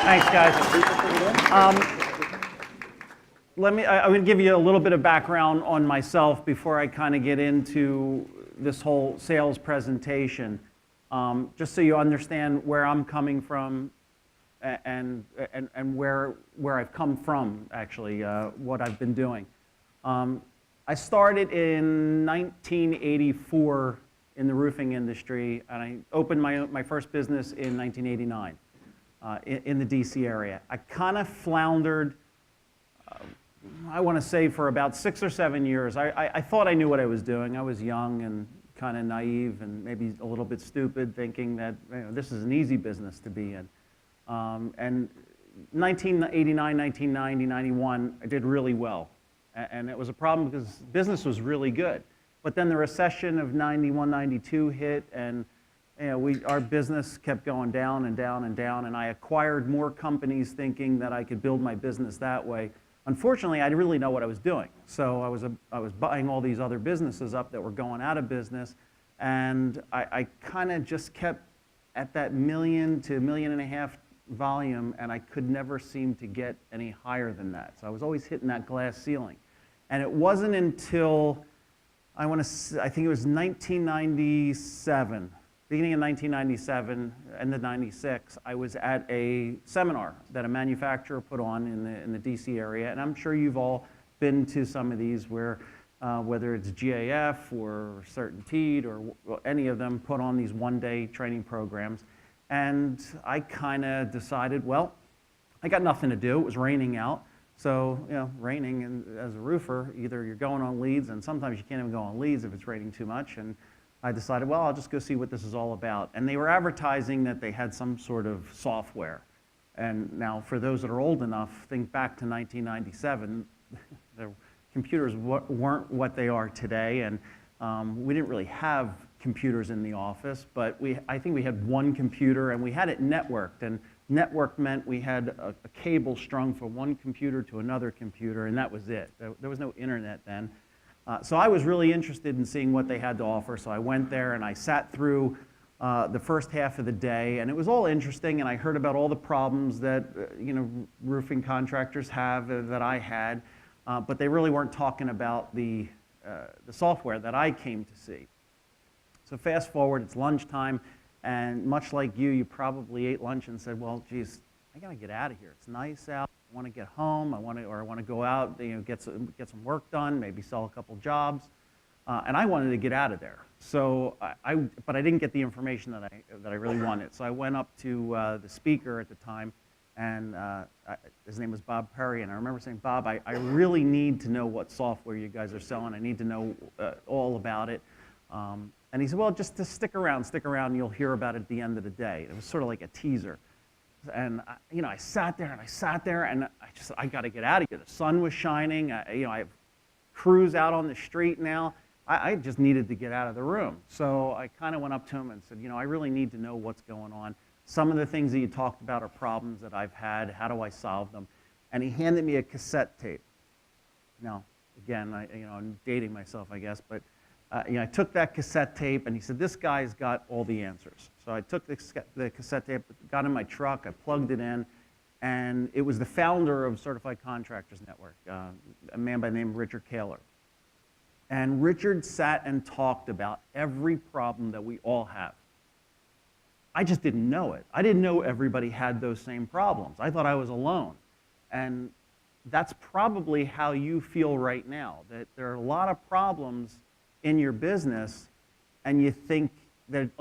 Thanks, guys. I'm going to give you a little bit of background on myself before I kind of get into this whole sales presentation, just so you understand where I'm coming from and where I've come from, actually, what I've been doing. I started in 1984 in the roofing industry, and I opened my first business in 1989 in the DC area. I kind of floundered, I want to say, for about 6 or 7 years. I thought I knew what I was doing. I was young and kind of naive and maybe a little bit stupid, thinking that this is an easy business to be in. And 1989, 1990, 91, I did really well. And it was a problem because business was really good. But then the recession of 91, 92 hit, and our business kept going down and down and down, and I acquired more companies thinking that I could build my business that way. Unfortunately, I didn't really know what I was doing. So I was buying all these other businesses up that were going out of business, and I kind of just kept at that $1 million to $1.5 million volume, and I could never seem to get any higher than that. So I was always hitting that glass ceiling. And it wasn't until, I think it was 1997, beginning of 1997, end of 96, I was at a seminar that a manufacturer put on in the DC area, and I'm sure you've all been to some of these where, whether it's GAF or Certainteed or any of them, put on these one-day training programs. And I kind of decided, well, I got nothing to do. It was raining out. So, raining, and as a roofer, either you're going on leads, and sometimes you can't even go on leads if it's raining too much. And I decided, well, I'll just go see what this is all about. And they were advertising that they had some sort of software. And now, for those that are old enough, think back to 1997. The computers weren't what they are today, and we didn't really have computers in the office, but I think we had one computer, and we had it networked. And network meant we had a cable strung from one computer to another computer, and that was it. There was no internet then. So I was really interested in seeing what they had to offer, so I went there and I sat through the first half of the day, and it was all interesting, and I heard about all the problems that roofing contractors have that I had, but they really weren't talking about the software that I came to see. So fast forward, it's lunchtime, and much like you probably ate lunch and said, well, geez, I gotta get out of here. It's nice out. I want to get home. I want to go out, get some work done, maybe sell a couple jobs, and I wanted to get out of there. So but I didn't get the information that I really wanted. So I went up to the speaker at the time, and his name was Bob Perry, and I remember saying, Bob, I really need to know what software you guys are selling. I need to know all about it. And he said, well, just stick around, and you'll hear about it at the end of the day. It was sort of like a teaser. And I sat there, and I got to get out of here. The sun was shining. I have crews out on the street now. I just needed to get out of the room. So I kind of went up to him and said, I really need to know what's going on. Some of the things that you talked about are problems that I've had. How do I solve them? And he handed me a cassette tape. Now, again, I'm dating myself, I guess, but I took that cassette tape, and he said, this guy's got all the answers. So I took the cassette tape, got in my truck, I plugged it in, and it was the founder of Certified Contractors Network, a man by the name of Richard Kaler. And Richard sat and talked about every problem that we all have. I just didn't know it. I didn't know everybody had those same problems. I thought I was alone. And that's probably how you feel right now, that there are a lot of problems in your business, and you think that it's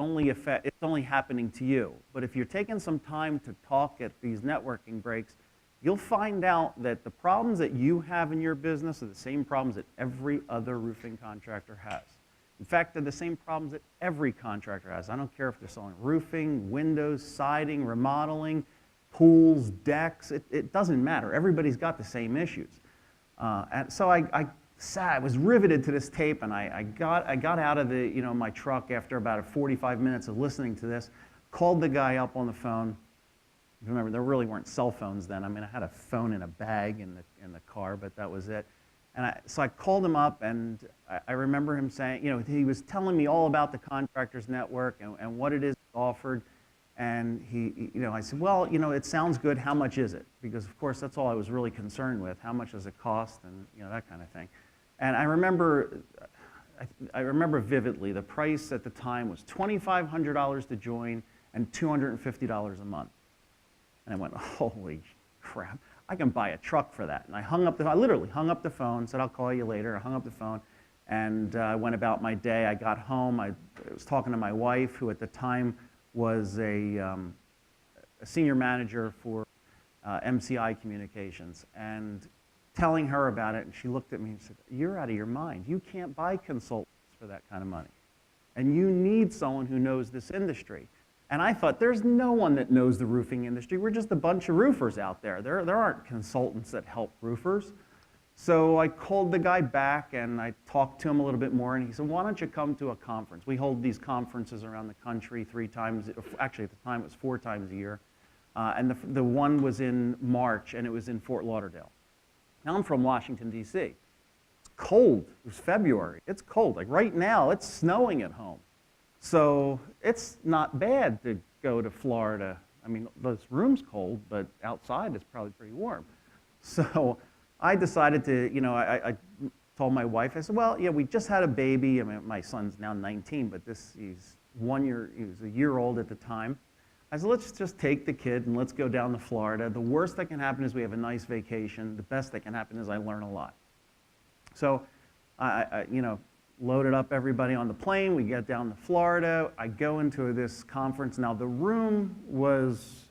only happening to you. But if you're taking some time to talk at these networking breaks, you'll find out that the problems that you have in your business are the same problems that every other roofing contractor has. In fact, they're the same problems that every contractor has. I don't care if they're selling roofing, windows, siding, remodeling, pools, decks. It doesn't matter. Everybody's got the same issues. And so I was riveted to this tape, and I got out of my truck after about 45 minutes of listening to this, called the guy up on the phone. Remember, there really weren't cell phones then. I mean, I had a phone in a bag in the car, but that was it. And so I called him up, and I remember him saying, he was telling me all about the Contractors Network and what it is offered. And I said, well, it sounds good. How much is it? Because of course, that's all I was really concerned with. How much does it cost, and that kind of thing. And I remember vividly, the price at the time was $2,500 to join and $250 a month. And I went, holy crap, I can buy a truck for that. And I literally hung up the phone, said, I'll call you later. I hung up the phone, and I went about my day. I got home, I was talking to my wife, who at the time was a senior manager for MCI Communications, and telling her about it, and she looked at me and said, you're out of your mind. You can't buy consultants for that kind of money. And you need someone who knows this industry. And I thought, there's no one that knows the roofing industry. We're just a bunch of roofers out there. There aren't consultants that help roofers. So I called the guy back, and I talked to him a little bit more, and he said, why don't you come to a conference? We hold these conferences around the country 3 times, actually at the time it was 4 times a year. And the one was in March, and it was in Fort Lauderdale. Now I'm from Washington, D.C. It's cold. It was February. It's cold. Like right now, it's snowing at home. So it's not bad to go to Florida. I mean, this room's cold, but outside it's probably pretty warm. So I decided to, I told my wife, I said, well, yeah, we just had a baby. I mean, my son's now 19, but he was a year old at the time. I said, let's just take the kid and let's go down to Florida. The worst that can happen is we have a nice vacation. The best that can happen is I learn a lot. So I loaded up everybody on the plane. We get down to Florida. I go into this conference. Now, the room was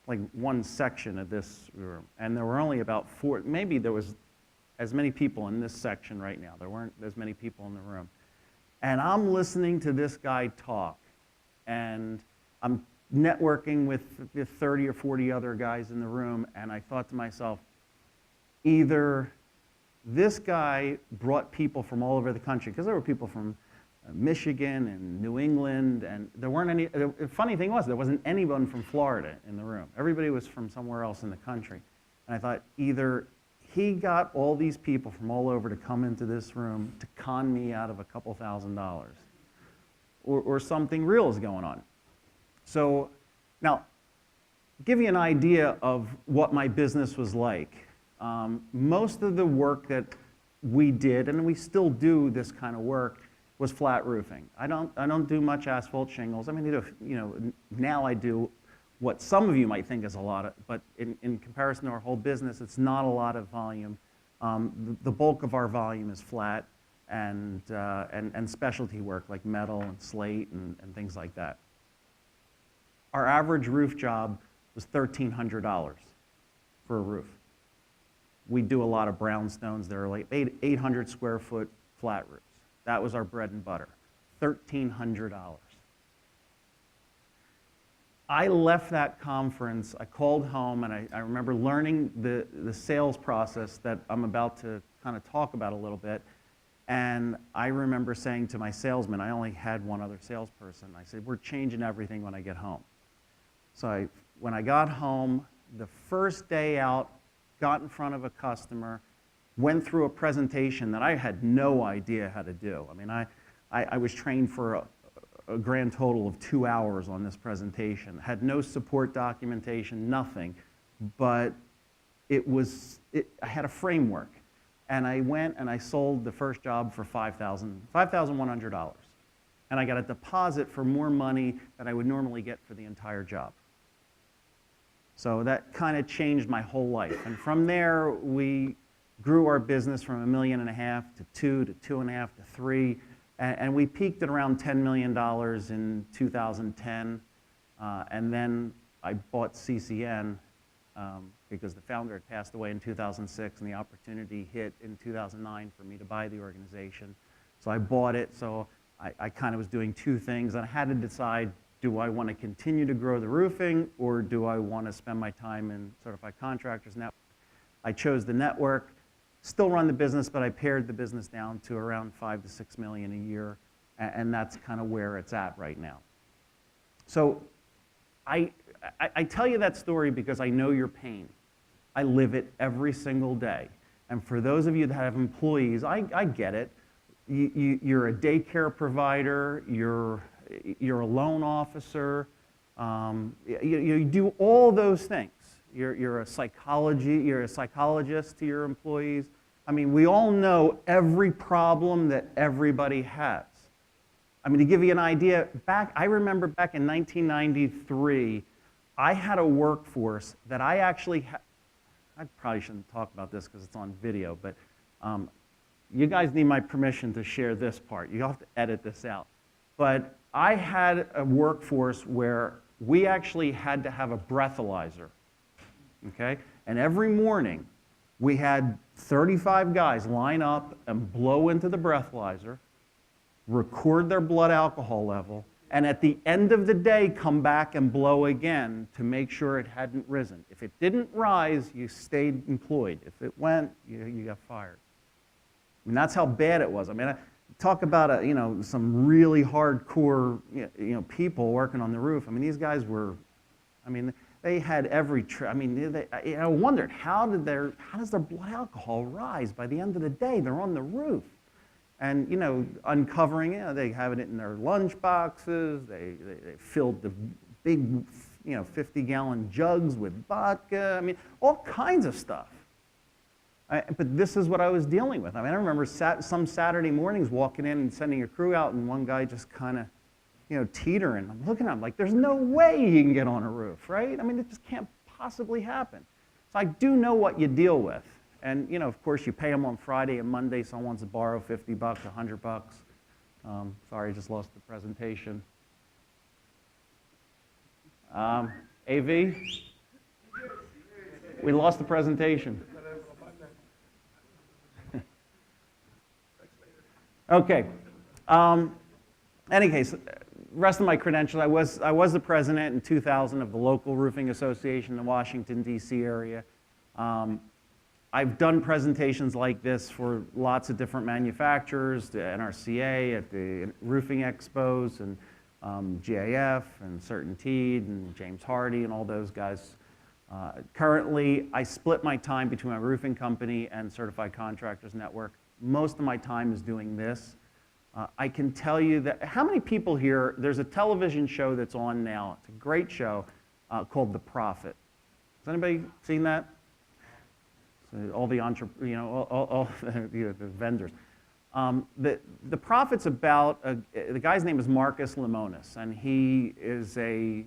like one section of this room, and there were only about 4, maybe there was as many people in this section right now. There weren't as many people in the room. And I'm listening to this guy talk, and I'm networking with 30 or 40 other guys in the room, and I thought to myself, either this guy brought people from all over the country, because there were people from Michigan and New England, and there weren't any, the funny thing was, there wasn't anyone from Florida in the room. Everybody was from somewhere else in the country. And I thought, either he got all these people from all over to come into this room to con me out of a couple $1,000s, or something real is going on. So now, give you an idea of what my business was like. Most of the work that we did, and we still do this kind of work, was flat roofing. I don't do much asphalt shingles. I mean, now I do what some of you might think is a lot, but in comparison to our whole business, it's not a lot of volume. The bulk of our volume is flat and specialty work like metal and slate and things like that. Our average roof job was $1,300 for a roof. We do a lot of brownstones. There are like 800 square foot flat roofs. That was our bread and butter, $1,300. I left that conference, I called home, and I remember learning the sales process that I'm about to kind of talk about a little bit. And I remember saying to my salesman, I only had one other salesperson, I said, we're changing everything when I get home. So when I got home, the first day out, got in front of a customer, went through a presentation that I had no idea how to do. I mean, I was trained for a grand total of 2 hours on this presentation. Had no support documentation, nothing, but I had a framework. And I went and I sold the first job for $5,100. And I got a deposit for more money than I would normally get for the entire job. So that kind of changed my whole life. And from there, we grew our business from $1.5 million to 2 to 2.5 to 3. And we peaked at around $10 million in 2010. And then I bought CCN because the founder had passed away in 2006, and the opportunity hit in 2009 for me to buy the organization. So I bought it. So I kind of was doing 2 things. And I had to decide, do I want to continue to grow the roofing, or do I want to spend my time in Certified Contractors Network? I chose the network. Still run the business, but I pared the business down to around $5 to $6 million a year, and that's kind of where it's at right now. So I tell you that story because I know your pain. I live it every single day. And for those of you that have employees, I get it. You're a daycare provider, you're a loan officer, You do all those things. You're a psychologist to your employees. I mean, we all know every problem that everybody has. I mean, to give you an idea, I remember back in 1993, I had a workforce that I actually I probably shouldn't talk about this because it's on video, but you guys need my permission to share this part. You have to edit this out. But I had a workforce where we actually had to have a breathalyzer, okay? And every morning, we had 35 guys line up and blow into the breathalyzer, record their blood alcohol level, and at the end of the day, come back and blow again to make sure it hadn't risen. If it didn't rise, you stayed employed. If it went, you got fired. I mean, that's how bad it was. I mean, talk about some really hardcore people working on the roof. I mean, these guys were, I mean, they had every I wondered how does their blood alcohol rise by the end of the day? They're on the roof, and uncovering it. They have it in their lunch boxes. They filled the big 50-gallon jugs with vodka. I mean, all kinds of stuff. But this is what I was dealing with. I mean, I remember some Saturday mornings walking in and sending a crew out, and one guy just kind of, teetering. I'm looking at him like, there's no way he can get on a roof, right? I mean, it just can't possibly happen. So I do know what you deal with. And, of course, you pay them on Friday and Monday. Someone wants to borrow $50, $100. Sorry, I just lost the presentation. AV? We lost the presentation. Okay. Any case, rest of my credentials, I was the president in 2000 of the local roofing association in the Washington, D.C. area. I've done presentations like this for lots of different manufacturers, the NRCA, at the roofing expos, and GAF, and CertainTeed, and James Hardy, and all those guys. Currently, I split my time between my roofing company and Certified Contractors Network. Most of my time is doing this. I can tell you that, how many people here, there's a television show that's on now, it's a great show called The Profit. Has anybody seen that? So all the all the vendors. The Profit's about, the guy's name is Marcus Lemonis, and he is they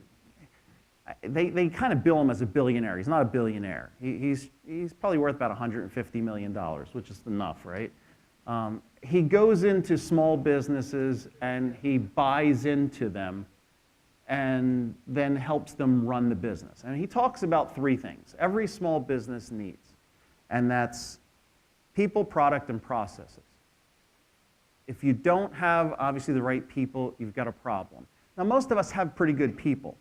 kind of bill him as a billionaire. He's not a billionaire. He's probably worth about $150 million, which is enough, right? He goes into small businesses and he buys into them and then helps them run the business. And he talks about three things every small business needs, and that's people, product, and processes. If you don't have, obviously, the right people, you've got a problem. Now, most of us have pretty good people.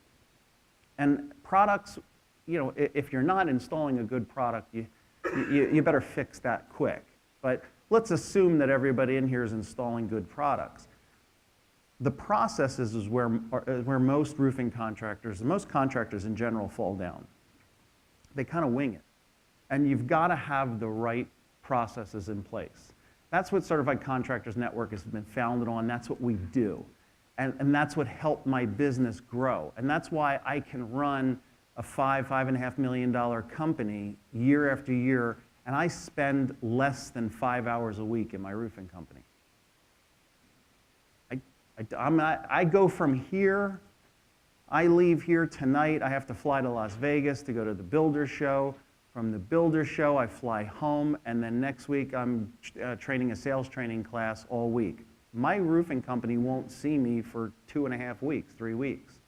And products, if you're not installing a good product, you better fix that quick. But let's assume that everybody in here is installing good products. The processes is where most roofing contractors, most contractors in general, fall down. They kind of wing it. And you've got to have the right processes in place. That's what Certified Contractors Network has been founded on. That's what we do. And that's what helped my business grow. And that's why I can run a $5.5 million company year after year, and I spend less than 5 hours a week in my roofing company. I go from here, I leave here tonight, I have to fly to Las Vegas to go to the Builder Show. From the Builder Show, I fly home, and then next week I'm training a sales training class all week. My roofing company won't see me for 2.5 weeks, 3 weeks.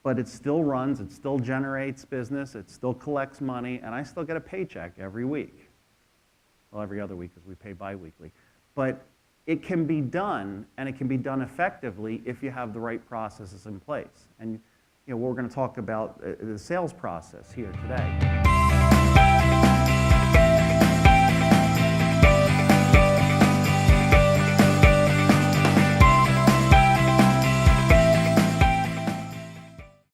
But it still runs, it still generates business, it still collects money, and I still get a paycheck every week. Well, every other week because we pay bi-weekly. But it can be done, and it can be done effectively if you have the right processes in place. And we're going to talk about the sales process here today.